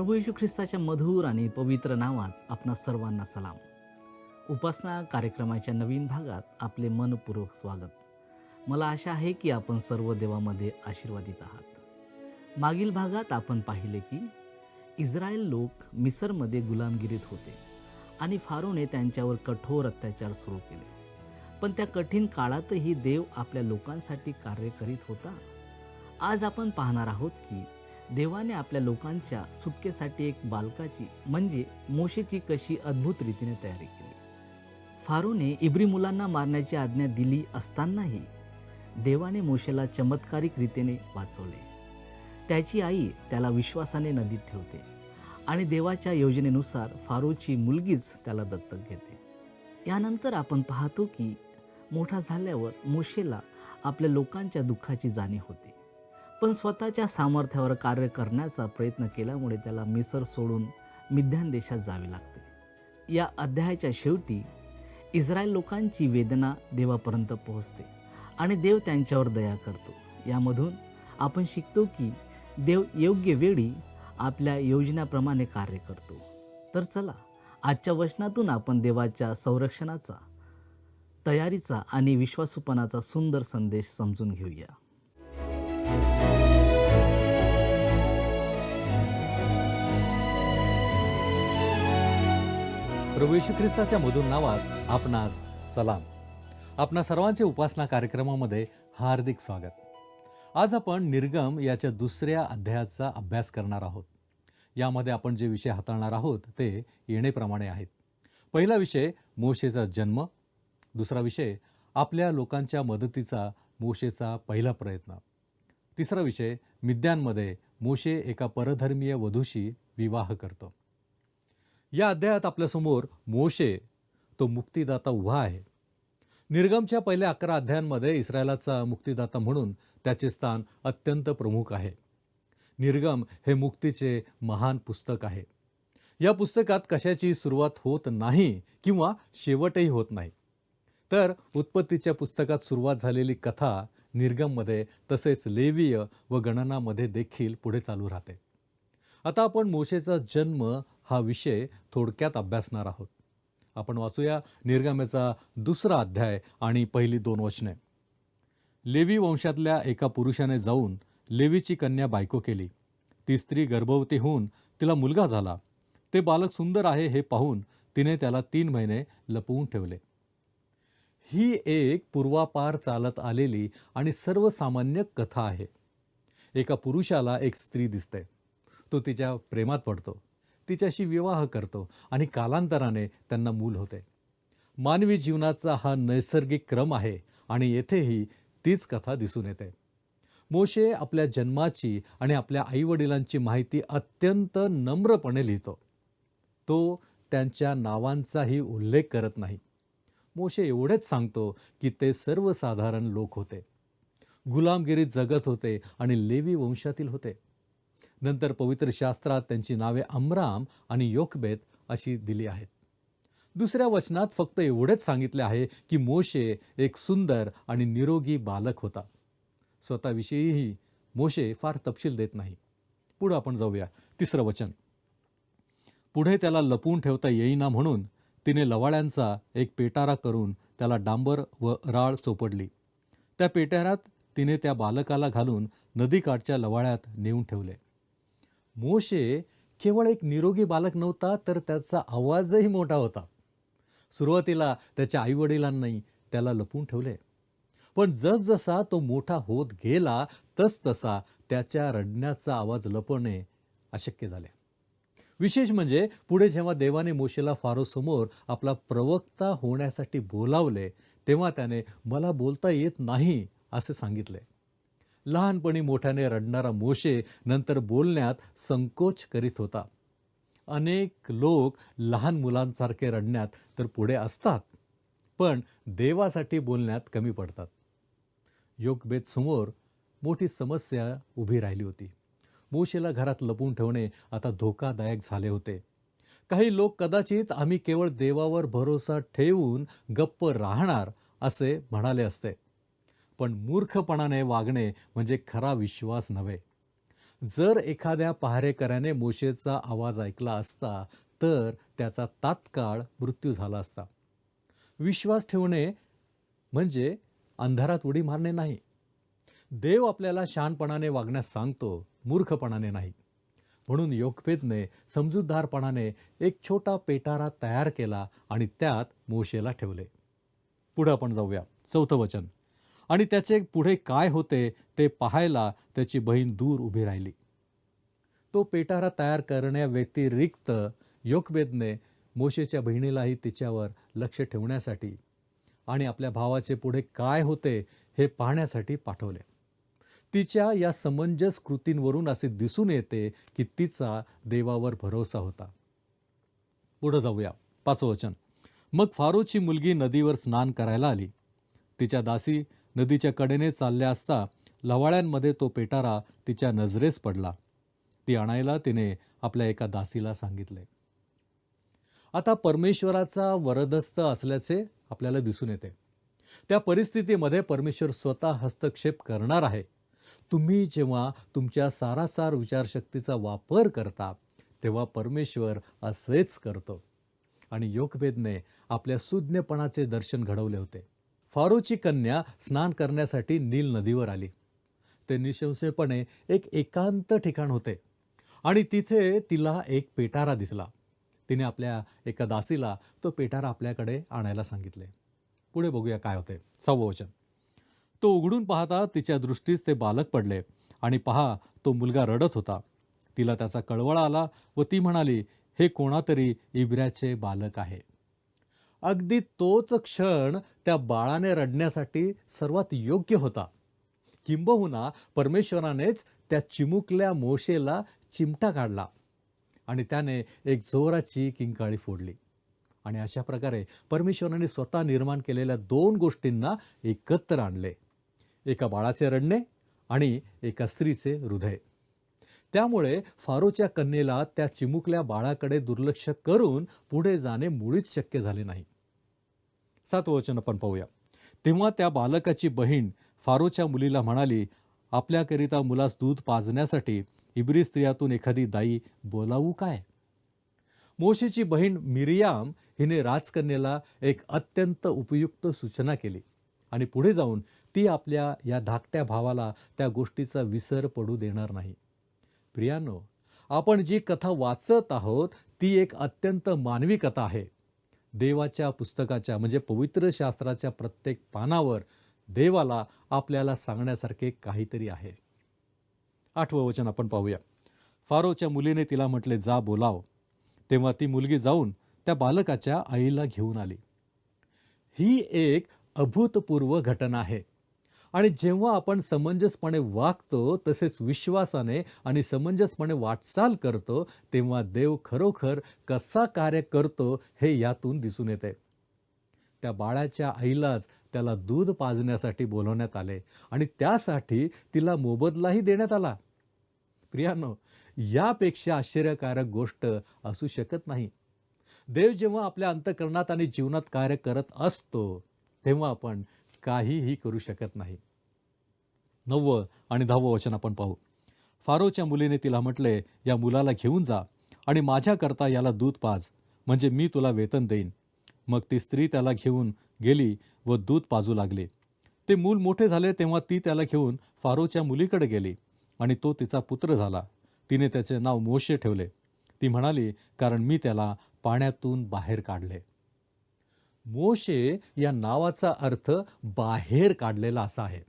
प्रभू येशू ख्रिस्ताच्या मधुर आणि पवित्र नावात आपणा सर्वांना सलाम. उपासना कार्यक्रमाच्या नवीन भागात आपले मनपूर्वक स्वागत. मला आशा आहे की आपण सर्व देवामध्ये आशीर्वादित आहात. मागील भागात आपण पाहिले की इस्रायल लोक मिसरमध्ये गुलामगिरीत होते आणि फारोने त्यांच्यावर कठोर अत्याचार सुरू केले. पण त्या कठीण काळातही देव आपल्या लोकांसाठी कार्य करीत होता. आज आपण पाहणार आहोत की देवाने आपल्या लोकांच्या सुटकेसाठी एक बालकाची म्हणजे मोशेची कशी अद्भुत रीतीने तयारी केली. फारोने इब्री मुलांना मारण्याची आज्ञा दिली असतानाही देवाने मोशेला चमत्कारिक रीतीने वाचवले. त्याची आई त्याला विश्वासाने नदीत ठेवते आणि देवाच्या योजनेनुसार फारोची मुलगीच त्याला दत्तक घेते. यानंतर आपण पाहतो की मोठा झाल्यावर मोशेला आपल्या लोकांच्या दुःखाची जाणीव होते. पण स्वतःच्या सामर्थ्यावर कार्य करण्याचा प्रयत्न केल्यामुळे त्याला मिसर सोडून मिद्यान देशात जावे लागते. या अध्यायाच्या शेवटी इस्रायल लोकांची वेदना देवापर्यंत पोहोचते आणि देव त्यांच्यावर दया करतो. यामधून आपण शिकतो की देव योग्य वेळी आपल्या योजनेप्रमाणे कार्य करतो. तर चला आजच्या वचनातून आपण देवाच्या संरक्षणाचा, तयारीचा आणि विश्वासूपणाचा सुंदर संदेश समजून घेऊया. प्रभू येशू ख्रिस्ताच्या मधुर नावात आपणास सलाम. आपणा सर्वांचे उपासना कार्यक्रमामध्ये हार्दिक स्वागत. आज आपण निर्गम याच्या दुसऱ्या अध्यायाचा अभ्यास करणार आहोत. यामध्ये आपण जे विषय हाताळणार आहोत ते येणेप्रमाणे आहेत. पहिला विषय मोशेचा जन्म, दुसरा विषय आपल्या लोकांच्या मदतीचा मोशेचा पहिला प्रयत्न, तिसरा विषय मिद्यानमध्ये मोशे एका परधर्मीय वधूशी विवाह करतो. या अध्यायात आपल्यासमोर मोशे तो मुक्तिदाता उभा आहे. निर्गमच्या पहिल्या 11 अध्यायांमध्ये इस्रायलाचा मुक्तिदाता म्हणून त्याचे स्थान अत्यंत प्रमुख आहे. निर्गम हे मुक्तीचे महान पुस्तक आहे. या पुस्तकात कशाची सुरुवात होत नाही किंवा शेवटही होत नाही. तर उत्पत्तीच्या पुस्तकात सुरुवात झालेली कथा निर्गममध्ये तसेच लेवीय व गणनामध्ये देखील पुढे चालू राहते. आता आपण मोशेचा जन्म हा विषय थोडक्यात अभ्यासणार आहोत. आपण वाचूया निर्गमेचा दुसरा अध्याय आणि पहिली 2 वचने. लेवी वंशातल्या एका पुरुषाने जाऊन लेवीची कन्या बायको केली. ती स्त्री गर्भवती होऊन तिला मुलगा झाला. ते बालक सुंदर आहे हे पाहून तिने त्याला 3 महिने लपवून ठेवले. ही एक पूर्वापार चालत आलेली आणि सर्वसामान्य कथा आहे. एका पुरुषाला एक स्त्री दिसते. तो तिच्या प्रेमात पडतो, तिच्याशी विवाह करतो आणि कालांतराने त्यांना मूल होते. मानवी जीवनाचा हा नैसर्गिक क्रम आहे आणि येथेही तीच कथा दिसून येते. मोशे आपल्या जन्माची आणि आपल्या आईवडिलांची माहिती अत्यंत नम्रपणे लिहितो. तो त्यांच्या नावांचाही उल्लेख करत नाही. मोशे एवढेच सांगतो की ते सर्वसाधारण लोक होते, गुलामगिरीत जगत होते आणि लेवी वंशातील होते. नंतर पवित्र शास्त्रात त्यांची नावे अम्राम आणि योखबेत अशी दिली आहेत. दुसऱ्या वचनात फक्त एवढेच सांगितले आहे की मोशे एक सुंदर आणि निरोगी बालक होता. स्वतःविषयीही मोशे फार तपशील देत नाही. पुढे आपण जाऊया. 3रं वचन. पुढे त्याला लपवून ठेवता येईना म्हणून तिने लवाळ्यांचा एक पेटारा करून त्याला डांबर व राळ चोपडली. त्या पेटाऱ्यात तिने त्या बालकाला घालून नदीकाठच्या लवाळ्यात नेऊन ठेवले. मोशे केवळ एक निरोगी बालक नव्हता, तर त्याचा आवाजही मोठा होता. सुरुवातीला त्याच्या आईवडिलांनी त्याला लपवून ठेवले. पण जसजसा तो मोठा होत गेला तसतसा त्याच्या रडण्याचा आवाज लपवणे अशक्य झाले. विशेष म्हणजे पुढे जेव्हा देवाने मोशेला फारोसमोर आपला प्रवक्ता होण्यासाठी बोलावले तेव्हा त्याने मला बोलता येत नाही असे सांगितले. लहानपणी मोठ्याने रडणारा मोशे नंतर बोलण्यात संकोच करीत होता. अनेक लोक लहान मुलांसारखे रडण्यात तर पुढे असतात, पण देवासाठी बोलण्यात कमी पडतात. योखबेत समोर मोठी समस्या उभी राहिली होती. मोशेला घरात लपवून ठेवणे आता धोकादायक झाले होते. काही लोक कदाचित आम्ही केवळ देवावर भरोसा ठेवून गप्प राहणार असे म्हणाले असते. पण मूर्खपणाने वागणे म्हणजे खरा विश्वास नव्हे. जर एखाद्या पहारेकऱ्याने मोशेचा आवाज ऐकला असता तर त्याचा तात्काळ मृत्यू झाला असता. विश्वास ठेवणे म्हणजे अंधारात उडी मारणे नाही. देव आपल्याला शहाणपणाने वागण्यास सांगतो, मूर्खपणाने नाही. म्हणून योगभेदने समजूतदारपणाने एक छोटा पेटारा तयार केला आणि त्यात मोशेला ठेवले. पुढे आपण जाऊया. 4थं वचन. आणि त्याचे पुढे काय होते ते पाहायला त्याची बहीण दूर उभी राहिली. तो पेटारा तयार करण्याव्यतिरिक्त योगभेदने मोशेच्या बहिणीलाही तिच्यावर लक्ष ठेवण्यासाठी आणि आपल्या भावाचे पुढे काय होते हे पाहण्यासाठी पाठवले. तिच्या या समंजस कृतींवरून असे दिसून येते की तिचा देवावर भरोसा होता. पुढे जाऊया. 5वं वचन. मग फारोची मुलगी नदीवर स्नान करायला आली. तिच्या दासी नदीच्या कडेने चालल्या असता लवाळ्यांमध्ये तो पेटारा तिच्या नजरेस पडला. ती आणायला तिने आपल्या एका दासीला सांगितले. आता परमेश्वराचा वरदहस्त असल्याचे आपल्याला दिसून येते. त्या परिस्थितीमध्ये परमेश्वर स्वतः हस्तक्षेप करणार आहे. तुम्ही जेव्हा तुमच्या सारासार विचारशक्तीचा वापर करता तेव्हा परमेश्वर असेच करतो. आणि योगभेदने आपल्या सुज्ञपणाचे दर्शन घडवले होते. फारोची कन्या स्नान करण्यासाठी नील नदीवर आली. ते निःसंशयपणे एक एकांत ठिकाण होते आणि तिथे तिला एक पेटारा दिसला. तिने आपल्या एका दासीला तो पेटारा आपल्याकडे आणायला सांगितले. पुढे बघूया काय होते. 6वं वचन. तो उघडून पाहता तिच्या दृष्टीस ते बालक पडले आणि पहा तो मुलगा रडत होता. तिला त्याचा कळवळा आला व ती म्हणाली, हे कोणातरी इब्र्याचे बालक आहे. अगदी तोच क्षण त्या बाळाने रडण्यासाठी सर्वात योग्य होता. किंबहुना परमेश्वरानेच त्या चिमुकल्या मोशेला चिमटा काढला आणि त्याने एक जोराची किंकाळी फोडली. आणि अशा प्रकारे परमेश्वराने स्वतः निर्माण केलेल्या 2 गोष्टींना एकत्र आणले. एका बाळाचे रडणे आणि एका स्त्रीचे हृदय. त्यामुळे फारोच्या कन्येला त्या चिमुकल्या बाळाकडे दुर्लक्ष करून पुढे जाणे मुळीच शक्य झाले नाही. 7वं वचन आपण पाहूया. तेव्हा त्या बालकाची बहीण फारोच्या मुलीला म्हणाली, आपल्याकरिता मुलास दूध पाजण्यासाठी इब्री स्त्रियातून एखादी दाई बोलावू काय? मोशेची बहीण मिरियाम हिने राजकन्येला एक अत्यंत उपयुक्त सूचना केली आणि पुढे जाऊन ती आपल्या या धाकट्या भावाला त्या गोष्टीचा विसर पडू देणार नाही. प्रियांनो, आपण जी कथा वाचत आहोत ती एक अत्यंत मानवी कथा आहे. देवाच्या पुस्तकाच्या म्हणजे पवित्र शास्त्राच्या प्रत्येक पानावर देवाला आपल्याला सांगण्यासारखे काहीतरी आहे. 8वं वचन आपण पाहूया. फारोच्या मुलीने तिला म्हटले, जा बोलाव. तेव्हा ती मुलगी जाऊन त्या बालकाच्या आईला घेऊन आली. ही एक अभूतपूर्व घटना आहे. आणि जेव्हा आपण समंजसपणे वागतो तसेच विश्वासाने आणि समंजसपणे वाटचाल करतो तेव्हा देव खरोखर कसा कार्य करतो हे यातून दिसून येते. त्या बाळाच्या आईलाच त्याला दूध पाजण्यासाठी बोलवण्यात आले आणि त्यासाठी तिला मोबदलाही देण्यात आला. प्रियांनो, यापेक्षा आश्चर्यकारक गोष्ट असू शकत नाही. देव जेव्हा आपल्या अंतःकरणात आणि जीवनात कार्य करत असतो तेव्हा आपण काहीही करू शकत नाही. 9वं आणि 10वं वचन आपण पाहू. फारोच्या मुलीने तिला म्हटले, या मुलाला घेऊन जा आणि माझ्याकरता याला दूध पाज, म्हणजे मी तुला वेतन देईन. मग ती स्त्री त्याला घेऊन गेली व दूध पाजू लागली. ते मूल मोठे झाले तेव्हा ती त्याला घेऊन फारोच्या मुलीकडे गेली आणि तो तिचा पुत्र झाला. तिने त्याचे नाव मोशे ठेवले. ती म्हणाली, कारण मी त्याला पाण्यातून बाहेर काढले. मोशे या नावाचा अर्थ बाहेर काढलेला असा आहे.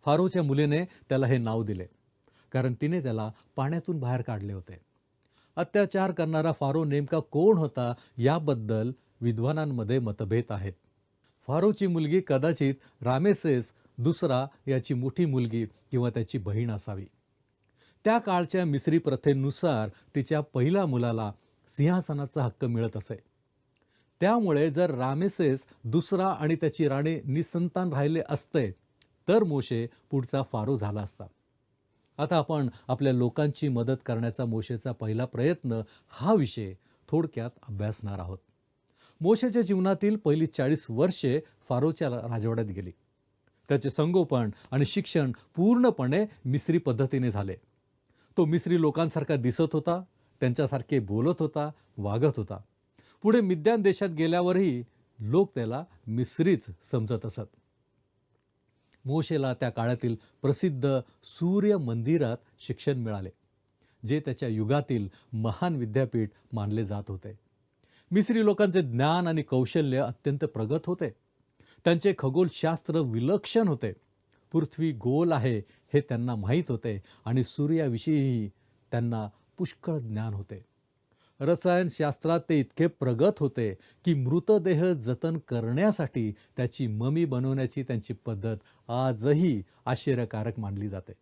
फारोच्या मुलीने त्याला हे नाव दिले कारण तिने त्याला पाण्यातून बाहेर काढले होते. अत्याचार करणारा फारो नेमका कोण होता याबद्दल विद्वानांमध्ये मतभेद आहेत. फारोची मुलगी कदाचित रामेसेस दुसरा याची मोठी मुलगी किंवा त्याची बहीण असावी. त्या काळच्या मिस्री प्रथेनुसार तिच्या पहिल्या मुलाला सिंहासनाचा हक्क मिळत असे. त्यामुळे जर रामेसेस दुसरा आणि त्याची राणी निसंतान राहिले असते तर मोशे पुढचा फारो झाला असता. आता आपण आपल्या लोकांची मदत करण्याचा मोशेचा पहिला प्रयत्न हा विषय थोडक्यात अभ्यासणार आहोत. मोशेच्या जीवनातील पहिली 40 वर्षे फारोच्या राजवाड्यात गेली. त्याचे संगोपन आणि शिक्षण पूर्णपणे मिस्री पद्धतीने झाले. तो मिस्री लोकांसारखा दिसत होता, त्यांच्यासारखे बोलत होता, वागत होता. पुढे मिद्यान देशात गेल्यावरही लोक त्याला मिस्रीच समजत असत. मोशेला त्या काळातील प्रसिद्ध सूर्य मंदिरात शिक्षण मिळाले, जे त्याच्या युगातील महान विद्यापीठ मानले जात होते. मिस्री लोकांचे ज्ञान आणि कौशल्य अत्यंत प्रगत होते. त्यांचे खगोलशास्त्र विलक्षण होते. पृथ्वी गोल आहे हे त्यांना माहीत होते आणि सूर्याविषयीही त्यांना पुष्कळ ज्ञान होते. रसायनशास्त्रात ते इतके प्रगत होते की मृतदेह जतन करण्यासाठी त्याची ममी बनवण्याची त्यांची पद्धत आजही आश्चर्यकारक मानली जाते.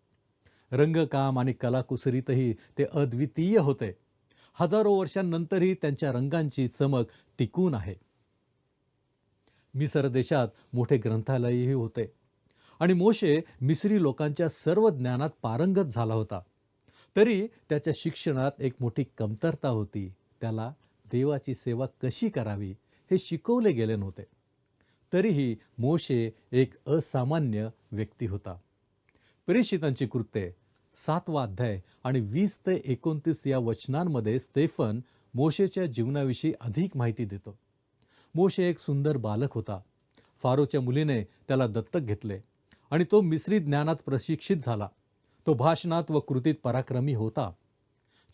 रंगकाम आणि कलाकुसरीतही ते अद्वितीय होते. हजारो वर्षांनंतरही त्यांच्या रंगांची चमक टिकून आहे. मिसर देशात मोठे ग्रंथालयही होते आणि मोशे मिस्री लोकांच्या सर्व ज्ञानात पारंगत झाला होता. तरी त्याच्या शिक्षणात एक मोठी कमतरता होती. त्याला देवाची सेवा कशी करावी हे शिकवले गेले नव्हते. तरीही मोशे एक असामान्य व्यक्ती होता. प्रेषितांची कृत्ये 7वा अध्याय आणि 20 ते 29 या वचनांमध्ये स्तेफन मोशेच्या जीवनाविषयी अधिक माहिती देतो. मोशे एक सुंदर बालक होता. फारोच्या मुलीने त्याला दत्तक घेतले आणि तो मिस्री ज्ञानात प्रशिक्षित झाला. तो भाषणात व कृतीत पराक्रमी होता.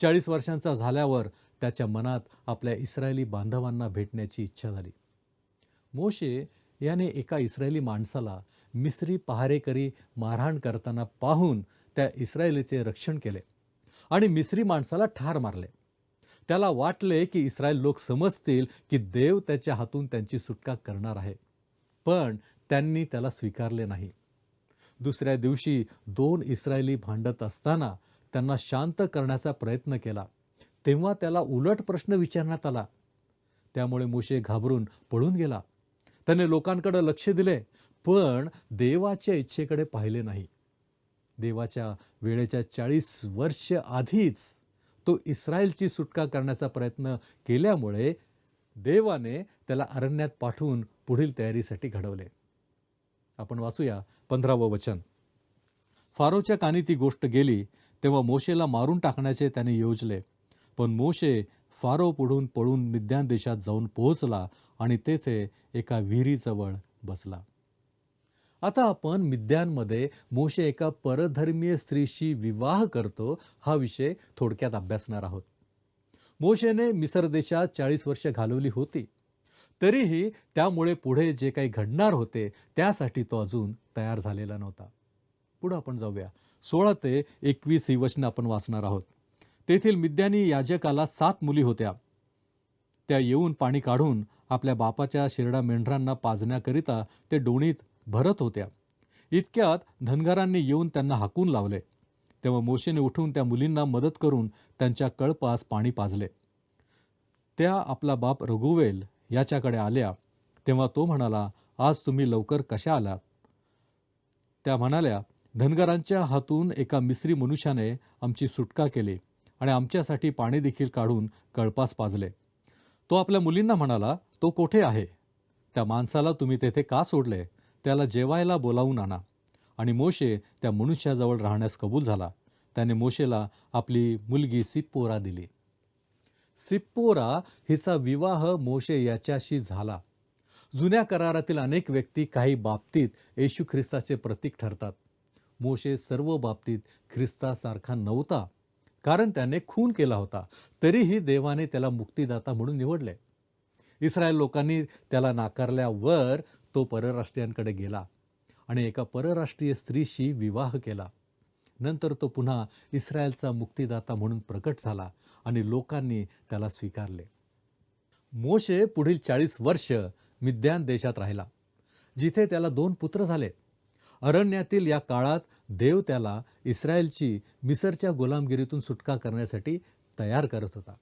40 वर्षांचा झाल्यावर त्याच्या मनात आपल्या इस्रायली बांधवांना भेटण्याची इच्छा झाली. मोशे याने एका इस्रायली माणसाला मिस्री पहारेकरी मारहाण करताना पाहून त्या इस्रायलीचे रक्षण केले आणि मिस्री माणसाला ठार मारले. त्याला वाटले की इस्रायल लोक समजतील की देव त्याच्या हातून त्यांची सुटका करणार आहे, पण त्यांनी त्याला स्वीकारले नाही. दुसऱ्या दिवशी 2 इस्रायली भांडत असताना त्यांना शांत करण्याचा प्रयत्न केला, तेव्हा त्याला उलट प्रश्न विचारण्यात आला. त्यामुळे मोशे घाबरून पळून गेला. त्याने लोकांकडे लक्ष दिले, पण देवाच्या इच्छेकडे पाहिले नाही. देवाच्या वेळेच्या 40 वर्ष आधीच तो इस्रायलची सुटका करण्याचा प्रयत्न केल्यामुळे देवाने त्याला अरण्यात पाठवून पुढील तयारीसाठी घडवले. आपण वाचूया 15वं वचन. फारोच्या कानी ती गोष्ट गेली, तेव्हा मोशेला मारून टाकण्याचे त्याने योजले. पण मोशे फारो पुढून पळून मिद्यान देशात जाऊन पोहोचला आणि तेथे एका विहिरीजवळ बसला. आता आपण मिद्यानमध्ये मोशे एका परधर्मीय स्त्रीशी विवाह करतो हा विषय थोडक्यात अभ्यासणार आहोत. मोशेने मिसर देशात 40 वर्ष घालवली होती. तरीही त्यामुळे पुढे जे काही घडणार होते त्यासाठी तो अजून तयार झालेला नव्हता. पुढे आपण जाऊया. 16 ते 21 ही वचनं आपण वाचणार आहोत. तेथील मिद्यानी याजकाला 7 मुली होत्या. त्या येऊन पाणी काढून आपल्या बापाच्या शिरडा मेंढरांना पाजण्याकरिता ते डोणीत भरत होत्या. इतक्यात धनगरांनी येऊन त्यांना हाकून लावले. तेव्हा मोशेने उठून त्या मुलींना मदत करून त्यांच्या कळपास पाणी पाजले. त्या आपला बाप रघुवेल याच्याकडे आल्या. तेव्हा तो म्हणाला, आज तुम्ही लवकर कशा आलात? त्या म्हणाल्या, धनगरांच्या हातून एका मिस्री मनुष्याने आमची सुटका केली आणि आमच्यासाठी पाणी देखील काढून कळपास पाजले. तो आपल्या मुलींना म्हणाला, तो कोठे आहे? त्या माणसाला तुम्ही तेथे का सोडले? त्याला जेवायला बोलावून आणा. आणि मोशे त्या मनुष्याजवळ राहण्यास कबूल झाला. त्याने मोशेला आपली मुलगी सिप्पोरा दिली. सिप्पोरा हिचा विवाह मोशे याच्याशी झाला. जुन्या करारातील अनेक व्यक्ती काही बाबतीत येशू ख्रिस्ताचे प्रतीक ठरतात. मोशे सर्व बाबतीत ख्रिस्तासारखा नव्हता, कारण त्याने खून केला होता. तरीही देवाने त्याला मुक्तिदाता म्हणून निवडले. इस्रायल लोकांनी त्याला नाकारल्यावर तो परराष्ट्रीयांकडे गेला आणि एका परराष्ट्रीय स्त्रीशी विवाह केला. नंतर तो पुन्हा इस्रायलचा मुक्तिदाता म्हणून प्रकट झाला आणि लोकांनी त्याला स्वीकारले. मोशे पुढील 40 वर्ष मिद्यान देशात राहिला, जिथे त्याला 2 पुत्र झाले. अरण्यातील या काळात देव त्याला इस्रायलची मिसरच्या गुलामगिरीतून सुटका करण्यासाठी तयार करत होता.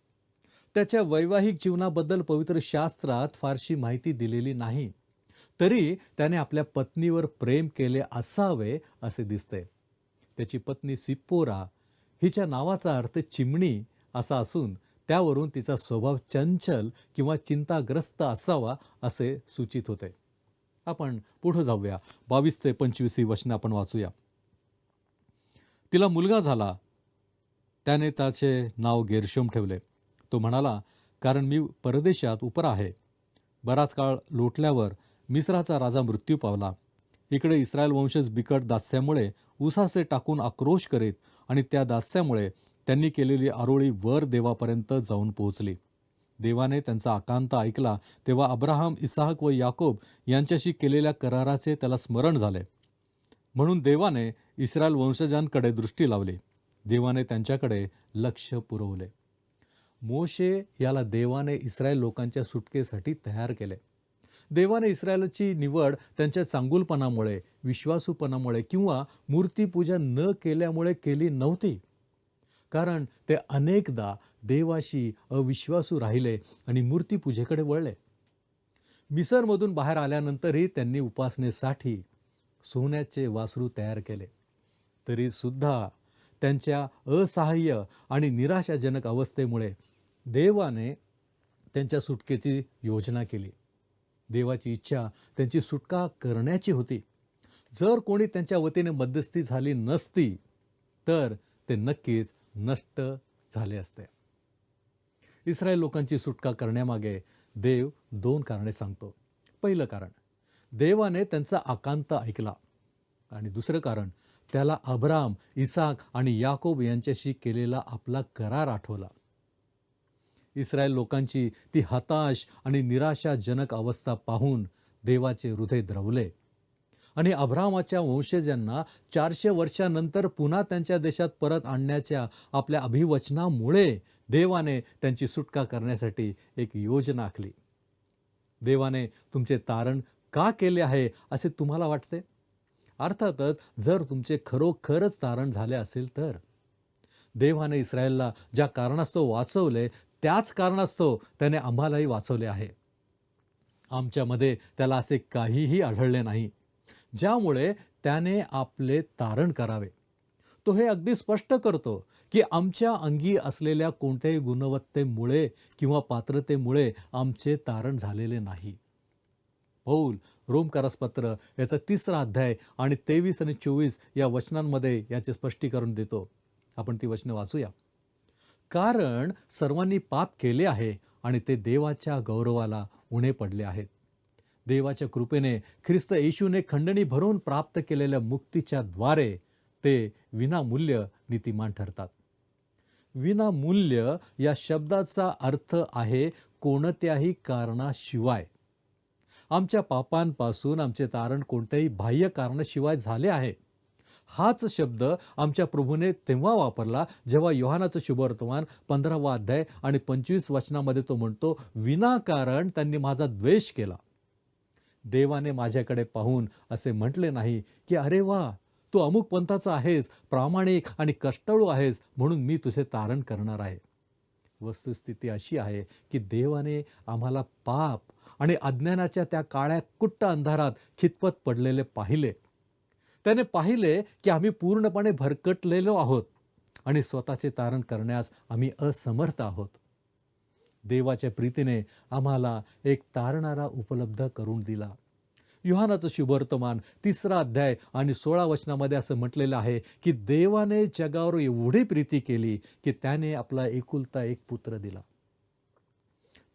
त्याच्या वैवाहिक जीवनाबद्दल पवित्र शास्त्रात फारशी माहिती दिलेली नाही. तरी त्याने आपल्या पत्नीवर प्रेम केले असावे असे दिसते. त्याची पत्नी सिप्पोरा हिच्या नावाचा अर्थ चिमणी असा असून त्यावरून तिचा स्वभाव चंचल किंवा चिंताग्रस्त असावा असे सूचित होते. आपण पुढे जाऊया. 22 ते 25 ही वचनं आपण वाचूया. तिला मुलगा झाला, त्याने त्याचे नाव गेर्शोम ठेवले. तो म्हणाला, कारण मी परदेशात उपरा आहे. बराच काळ लोटल्यावर मिस्राचा राजा मृत्यू पावला. इकडे इस्रायल वंशज बिकट दास्यामुळे उसासे टाकून आक्रोश करीत आणि त्या दास्यामुळे त्यांनी केलेली आरोळी वर देवापर्यंत जाऊन पोहोचली. देवाने त्यांचा आकांत ऐकला तेव्हा अब्राहम, इसाहक व याकोब यांच्याशी केलेल्या कराराचे त्याला स्मरण झाले. म्हणून देवाने इस्रायल वंशजांकडे दृष्टी लावली. देवाने त्यांच्याकडे लक्ष पुरवले. मोशे याला देवाने इस्रायल लोकांच्या सुटकेसाठी तयार केले. देवाने इस्रायलची निवड त्यांच्या चांगुलपणामुळे, विश्वासूपणामुळे किंवा मूर्तीपूजा न केल्यामुळे केली नव्हती. कारण ते अनेकदा देवाशी अविश्वासू राहिले आणि मूर्तीपूजेकडे वळले. मिसरमधून बाहेर आल्यानंतरही त्यांनी उपासनेसाठी सोन्याचे वासरू तयार केले. तरी सुद्धा त्यांच्या असहाय्य आणि निराशाजनक अवस्थेमुळे देवाने त्यांच्या सुटकेची योजना केली. देवाची इच्छा त्यांची सुटका करण्याची होती. जर कोणी त्यांच्या वतीने मध्यस्थी झाली नसती तर ते नक्कीच नष्ट झाले असते. इस्रायल लोकांची सुटका करण्यामागे देव 2 कारणे सांगतो. पहिलं कारण, देवाने त्यांचा आकांत ऐकला. आणि दुसरं कारण, त्याला अब्राम, इसाक आणि याकोब यांच्याशी केलेला आपला करार आठवला. इस्रायल लोकांची ती हताश आणि निराशाजनक अवस्था पाहून देवाचे हृदय द्रवले आणि अब्रामाच्या वंशजांना 400 वर्षानंतर पुन्हा त्यांच्या देशात परत आणण्याच्या आपल्या अभिवचनामुळे देवाने त्यांची सुटका करण्यासाठी एक योजना आखली. देवाने तुमचे तारण का केले आहे असे तुम्हाला वाटते? अर्थातच जर तुमचे खरोखरच तारण झाले असेल तर. देवाने इस्रायलला ज्या कारणास्तव वाचवले त्याच कारणास्तव त्याने आम्हालाही वाचवले आहे. आमच्यामध्ये त्याला असे काहीही आढळले नाही ज्यामुळे त्याने आपले तारण करावे. तो हे अगदी स्पष्ट करतो की आमच्या अंगी असलेल्या कोणत्याही गुणवत्तेमुळे किंवा पात्रतेमुळे आमचे तारण झालेले नाही. पौल रोमकरास पत्र याचा 3रा अध्याय आणि 23 आणि 24 या वचनांमध्ये याचे स्पष्टीकरण देतो. आपण ती वचनं वाचूया. कारण सर्वांनी पाप केले आहे आणि ते देवाच्या गौरवाला उणे पडले आहेत. देवाच्या कृपेने ख्रिस्त येशूने खंडणी भरून प्राप्त केलेल्या मुक्तीच्या द्वारे ते विनामूल्य नीतिमान ठरतात. विनामूल्य या शब्दाचा अर्थ आहे कोणत्याही कारणाशिवाय. आमच्या पापांपासून आमचे तारण कोणत्याही बाह्य कारणाशिवाय झाले आहे. हाच शब्द आमच्या प्रभूने तेव्हा वापरला जेव्हा योहानाचं शुभवर्तमान 15वा अध्याय आणि 25 वचनामध्ये तो म्हणतो, विनाकारण त्यांनी माझा द्वेष केला. देवाने माझ्याकडे पाहून असे म्हटले नाही की अरे वा, तू अमुक पंथाचा आहेस, प्रामाणिक आणि कष्टाळू आहेस म्हणून मी तुझे तारण करणार आहे. वस्तुस्थिती अशी आहे की देवाने आम्हाला पाप आणि अज्ञानाच्या त्या काळ्या कुट्ट अंधारात खितपत पडलेले पाहिले. त्याने पाहिले की आम्ही पूर्णपणे भरकटलेलो आहोत आणि स्वतःचे तारण करण्यास आम्ही असमर्थ आहोत. देवाच्या प्रीतीने आम्हाला एक तारणारा उपलब्ध करून दिला. योहानाचं शुभवर्तमान 3रा अध्याय आणि 16 वचनामध्ये असं म्हटलेलं आहे की देवाने जगावर एवढी प्रीती केली की त्याने आपला एकुलता एक पुत्र दिला.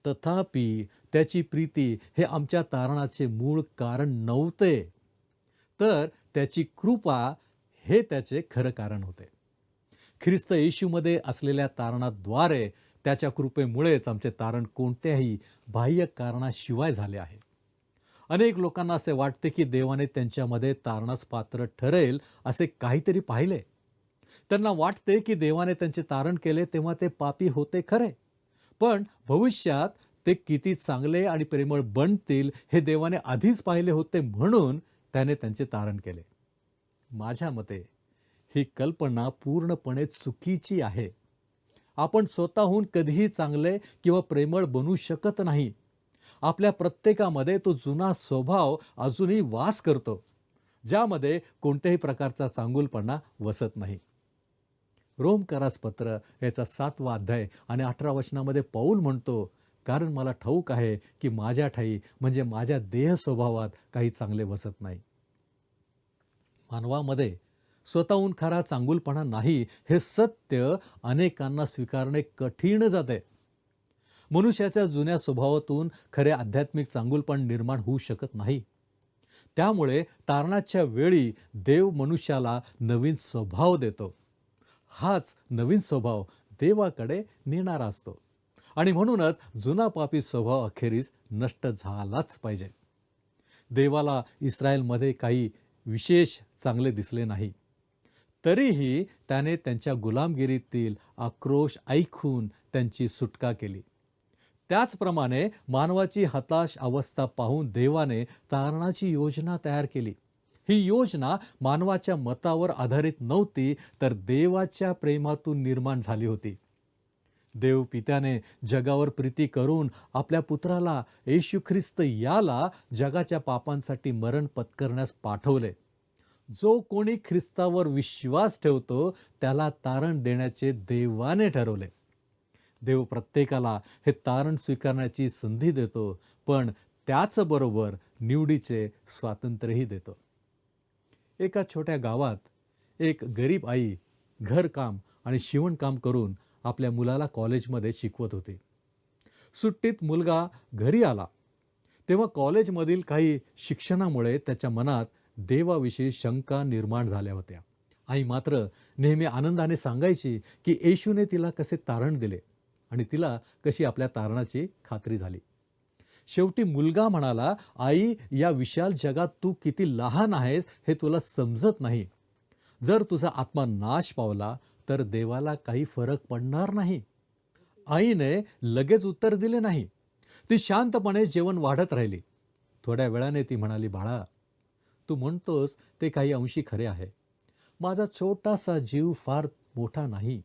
तथापि त्याची प्रीती हे आमच्या तारणाचे मूळ कारण नव्हते, तर त्याची कृपा हे त्याचे खरं कारण होते. ख्रिस्त येशूमध्ये असलेल्या तारणाद्वारे त्याच्या कृपेमुळेच आमचे तारण कोणत्याही बाह्य कारणाशिवाय झाले आहे. अनेक लोकांना असे वाटते की देवाने त्यांच्यामध्ये तारणास पात्र ठरेल असे काहीतरी पाहिले. त्यांना वाटते की देवाने त्यांचे तारण केले तेव्हा ते पापी होते खरे, पण भविष्यात ते किती चांगले आणि प्रेमळ बनतील हे देवाने आधीच पाहिले होते म्हणून त्याने त्यांचे तारण केले. माझ्या मते ही कल्पना पूर्णपणे चुकीची आहे. आपण स्वतःहून कधीही चांगले किंवा प्रेमळ बनू शकत नाही. आपल्या प्रत्येकामध्ये तो जुना स्वभाव अजूनही वास करतो, ज्यामध्ये कोणत्याही प्रकारचा चांगुलपणा वसत नाही. रोमकरास पत्र याचा 7वा अध्याय आणि 18 वचनामध्ये पौल म्हणतो, कारण मला ठाऊक आहे की माझ्या ठायी म्हणजे माझ्या देह स्वभावात काही चांगले बसत नाही. मानवामध्ये स्वतःहून खरा चांगुलपणा नाही हे सत्य अनेकांना स्वीकारणे कठीण जाते. मनुष्याच्या जुन्या स्वभावातून खरे आध्यात्मिक चांगुलपण निर्माण होऊ शकत नाही. त्यामुळे तारणाच्या वेळी देव मनुष्याला नवीन स्वभाव देतो. हाच नवीन स्वभाव देवाकडे नेणारा असतो आणि म्हणूनच जुना पापी स्वभाव अखेरीस नष्ट झालाच पाहिजे. देवाला इस्रायलमध्ये काही विशेष चांगले दिसले नाही. तरीही त्याने त्यांच्या गुलामगिरीतील आक्रोश ऐकून त्यांची सुटका केली. त्याचप्रमाणे मानवाची हताश अवस्था पाहून देवाने तारणाची योजना तयार केली. ही योजना मानवाच्या मतावर आधारित नव्हती, तर देवाच्या प्रेमातून निर्माण झाली होती. देव पित्याने जगावर प्रीती करून आपल्या पुत्राला येशू ख्रिस्त याला जगाच्या पापांसाठी मरण पत्करण्यास पाठवले. जो कोणी ख्रिस्तावर विश्वास ठेवतो त्याला तारण देण्याचे देवाने ठरवले. देव प्रत्येकाला हे तारण स्वीकारण्याची संधी देतो, पण त्याचबरोबर निवडीचे स्वातंत्र्यही देतो. एका छोट्या गावात एक गरीब आई घरकाम आणि शिवणकाम करून आपल्या मुलाला कॉलेजमध्ये शिकवत होती. सुट्टीत मुलगा घरी आला तेव्हा कॉलेजमधील काही शिक्षणामुळे त्याच्या मनात देवाविषयी शंका निर्माण झाल्या होत्या. आई मात्र नेहमी आनंदाने सांगायची की येशूने तिला कसे तारण दिले आणि तिला कशी आपल्या तारणाची खात्री झाली. शेवटी मुलगा म्हणाला, आई, या विशाल जगात तू किती लहान आहेस हे तुला समजत नाही. जर तुझा आत्मा नाश पावला तर देवाला काही फरक पडणार नाही. आईने लगेच उत्तर दिले नाही. ती शांतपणे जेवण वाढत राहिली. थोड्या वेळाने ती म्हणाली, बाळा, तू म्हणतोस ते काही अंशी खरे आहे. माझा छोटासा जीव फार मोठा नाही,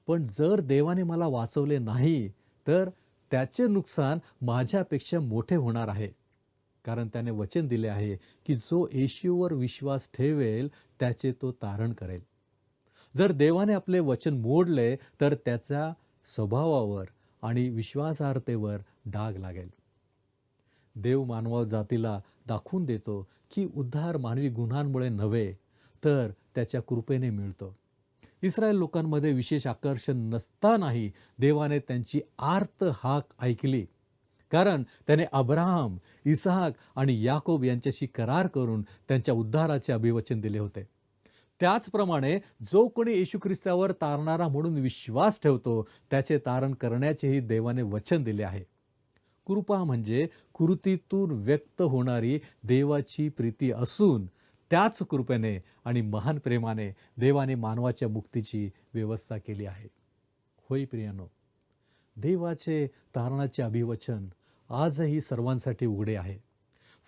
पण जर देवाने मला वाचवले नाही तर त्याचे नुकसान माझ्यापेक्षा मोठे होणार आहे. कारण त्याने वचन दिले आहे की जो येशूवर विश्वास ठेवेल त्याचे तो तारण करेल. जर देवाने आपले वचन मोडले तर त्याच्या स्वभावावर आणि विश्वासार्हतेवर डाग लागेल. देव मानव जातीला दाखवून देतो की उद्धार मानवी गुन्ह्यांमुळे नव्हे तर त्याच्या कृपेने मिळतो. इस्रायल लोकांमध्ये विशेष आकर्षण नसतानाही देवाने त्यांची आर्त हाक ऐकली, कारण त्याने अब्राहम, इसहाक आणि याकोब यांच्याशी करार करून त्यांच्या उद्धाराचे अभिवचन दिले होते. त्याचप्रमाणे जो कोणी येशू ख्रिस्तावर तारणारा म्हणून विश्वास ठेवतो त्याचे तारण करण्याचेही देवाने वचन दिले आहे. कृपा म्हणजे कृतीतून व्यक्त होणारी देवाची प्रीती असून त्याच कृपेने आणि महान प्रेमाने देवाने मानवाच्या मुक्तीची व्यवस्था केली आहे. होय प्रियानो, देवाचे तारणाचे अभिवचन आजही सर्वांसाठी उघडे आहे.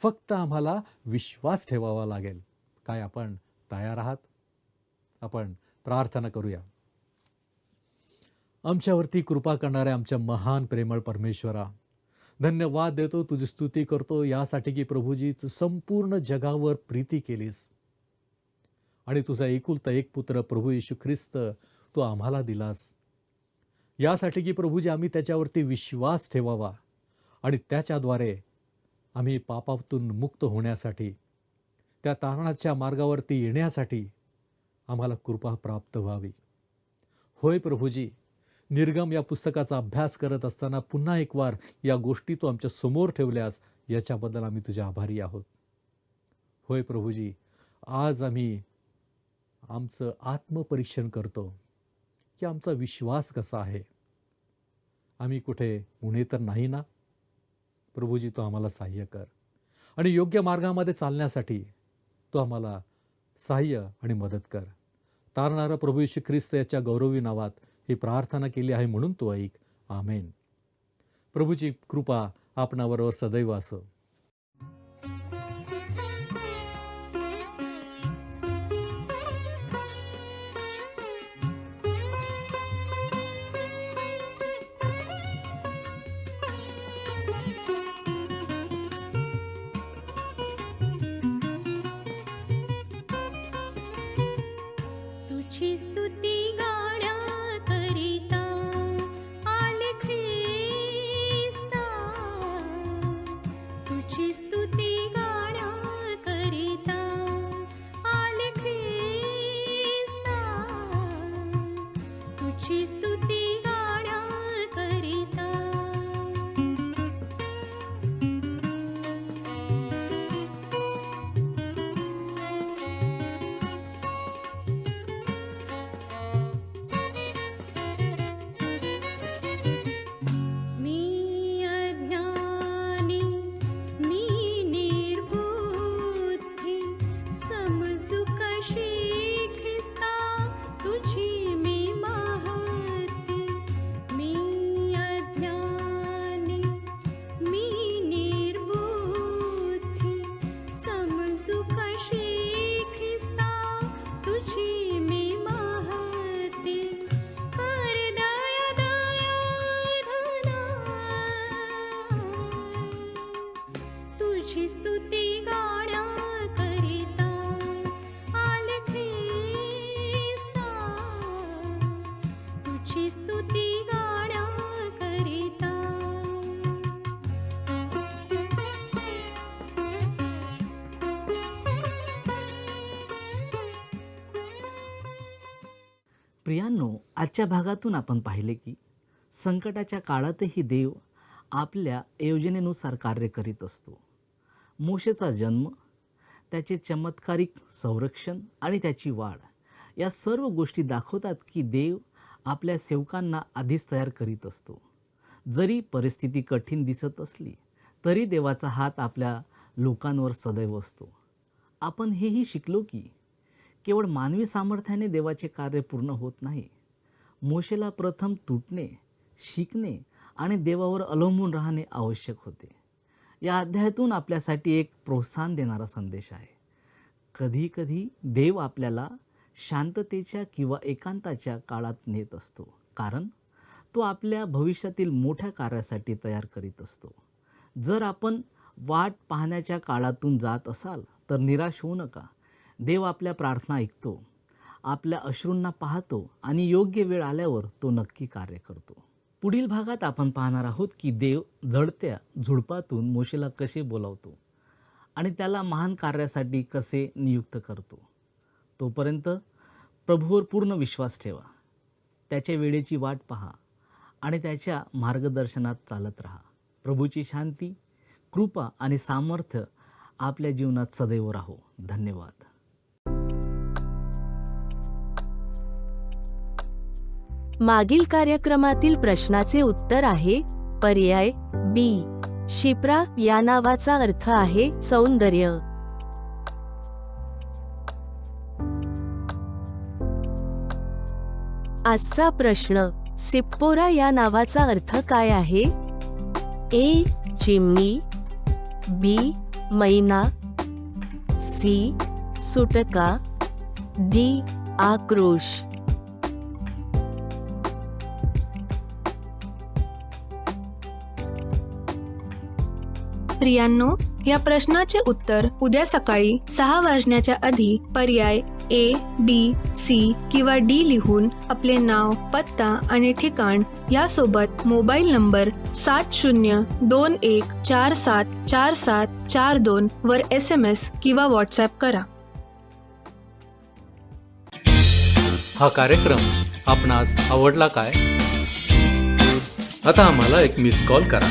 फक्त आम्हाला विश्वास ठेवावा लागेल. काय आपण तयार आहात? आपण प्रार्थना करूया. आमच्यावरती कृपा करणाऱ्या आमच्या महान प्रेमळ परमेश्वरा, धन्यवाद देतो, तुझी स्तुती करतो यासाठी की प्रभूजी तू संपूर्ण जगावर प्रीती केलीस आणि तुझा एकुलता एक पुत्र प्रभू येशू ख्रिस्त तू आम्हाला दिलास. यासाठी की प्रभूजी आम्ही त्याच्यावरती विश्वास ठेवावा आणि त्याच्याद्वारे आम्ही पापातून मुक्त होण्यासाठी, त्या तारणाच्या मार्गावरती येण्यासाठी आम्हाला कृपा प्राप्त व्हावी. होय प्रभूजी, निर्गम या पुस्तकाचा अभ्यास करत असताना पुन्हा एक वार या गोष्टी तू आमच्या समोर ठेवल्यास याच्याबद्दल आम्ही तुझे आभारी आहोत. होय प्रभूजी, आज आम्ही आमचं आत्मपरीक्षण करतो की आमचा विश्वास कसा आहे. आम्ही कुठे उणे तर नाही ना? प्रभूजी, तू आम्हाला सहाय्य कर आणि योग्य मार्गामध्ये चालण्यासाठी तू आम्हाला सहाय्य आणि मदत कर. तारणारा प्रभू येशू ख्रिस्त याच्या गौरवी नावात ही प्रार्थना केली आहे म्हणून तू ऐक. आमेन. प्रभूची कृपा आपणाबरोबर सदैव असो. तुझी स्तुती गाण्याकरिता आले ख्रिस्त स्तुती गाण्याकरिता. मी अज्ञानी, मी निर्बुद्धी, समजू कशी ख्रिस्ता तुझी मी महती. मी अज्ञानी, मी निर्बुद्धी, समजू कशी ख्रिस्ता तुझी मी महती. कर दया दया धना, तुझी स्तुती गाण्याकरिता. आले ख्रिस्ता, तुझी स्तुती गाण्याकरिता. प्रियांनो, आजच्या भागातून आपण पाहिले की संकटाच्या काळातही देव आपल्या योजनेनुसार कार्य करीत असतो. मोशेचा जन्म, त्याचे चमत्कारिक संरक्षण आणि त्याची वाढ या सर्व गोष्टी दाखवतात की देव आपल्या सेवकांना आधीच तयार करीत असतो. जरी परिस्थिती कठीण दिसत असली तरी देवाचा हात आपल्या लोकांवर सदैव असतो. आपण हेही शिकलो की केवळ मानवी सामर्थ्याने देवाचे कार्य पूर्ण होत नाही. मोशेला प्रथम तुटणे, शिकणे आणि देवावर अवलंबून राहणे आवश्यक होते. या अध्यायातून आपल्यासाठी एक प्रोत्साहन देणारा संदेश आहे. कधीकधी देव आपल्याला शांततेच्या किंवा एकांताच्या काळात नेत असतो, कारण तो आपल्या भविष्यातील मोठ्या कार्यासाठी तयार करीत असतो. जर आपण वाट पाहण्याच्या काळातून जात असाल तर निराश होऊ नका. देव आपल्या प्रार्थना ऐकतो, आपल्या अश्रूंना पाहतो आणि योग्य वेळ आल्यावर तो नक्की कार्य करतो. पुढील भागात आपण पाहणार आहोत की देव जळत्या झुडपातून मोशेला कसे बोलावतो आणि त्याला महान कार्यासाठी कसे नियुक्त करतो. तोपर्यंत प्रभूवर पूर्ण विश्वास ठेवा, त्याच्या वेळेची वाट पहा आणि त्याच्या मार्गदर्शनात चालत राहा. प्रभूची शांती, कृपा आणि सामर्थ्य आपल्या जीवनात सदैव राहो. धन्यवाद. मागील कार्यक्रमातील प्रश्नाचे उत्तर आहे पर्याय बी. शिप्रा या नावाचा अर्थ आहे सौंदर्य. आजचा प्रश्न, सिप्पोरा या नावाचा अर्थ काय आहे? ए. चिमणी, बी. मैना, सी. सुटका, डी. आक्रोश. प्रियांनो, या प्रश्नाचे उत्तर उद्या सकाळी 6 वाजण्याच्या आधी पर्याय ए, बी, सी किंवा डी लिहून आपले नाव, पत्ता आणि ठिकाण यासोबत मोबाईल नंबर 7021474742 वर SMS किंवा व्हॉट्सॲप करा. हा कार्यक्रम आपणास आवडला काय? आता आम्हाला एक मिस कॉल करा.